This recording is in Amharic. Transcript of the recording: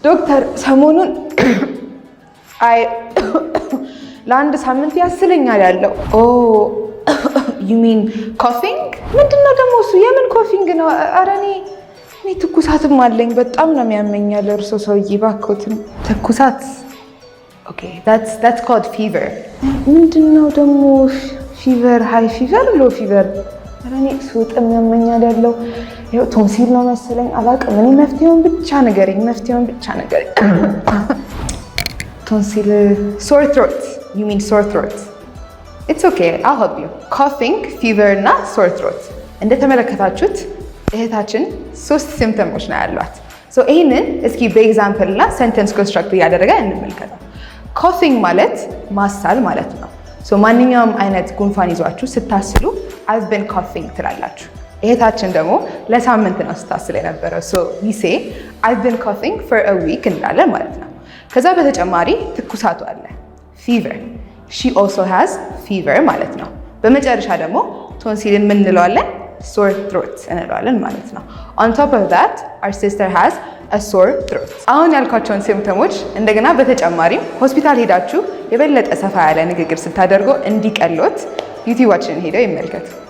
ዶክተር ሰሞኑን አይ ለአንድ ሳምንት ያስለኛል ያለው። ኦ you mean coughing? ምንድነው ደግሞ እሱ? የምን ኮፊንግ ነው? ኧረ እኔ ትኩሳትም አለኝ በጣም ነው የሚያመኛል። እርሶ ሰውዬ እባክዎትን ትኩሳት። ኦኬ that's called fever። ምንድነው ደግሞ ፊቨር? ሃይ ፊቨር፣ ሎ ፊቨር? ኧረ እኔ ስውጥም ያመኛል ያለው። ይኸው ቶንሲል ነው መሰለኝ አላውቅም። እኔ መፍትሄውን ብቻ ንገረኝ። ቶንሲል። sore throat. You mean sore throat? It's okay, I'll help you. Coughing, fever እና sore throat እንደተመለከታችሁት እህታችን 3 ሲምፕተሞች ነው ያሏት። ይህንን እስኪ በኤግዛምፕል እና ሰንተንስ ኮንስትራክት እያደረገ እንመልከተው። coughing ማለት ማሳል ማለት ነው። ማንኛውም አይነት ጉንፋን ይዟችሁ ስታስሉ I've been coughing ትላላችሁ። እህታችን ደግሞ ለሳምንት ነው ስታስል የነበረው። we say I've been coughing for a week እንላለን ማለት ነው። ከዛ በተጨማሪ ትኩሳቱ አለ fever. She also has fever ማለት ነው። በመጨረሻ ደግሞ ቶንሲልን ምን እንለዋለን? sore throat እንለዋለን ማለት ነው። On top of that, our sister has a sore throat. አሁን ያልኳቸውን ሲምፕተሞች እንደገና በተጨማሪም ሆስፒታል ሄዳችሁ የበለጠ ሰፋ ያለ ንግግር ስታደርጉ እንዲቀሎት ዩቲዩባችንን ሄደው ይመልከቱ።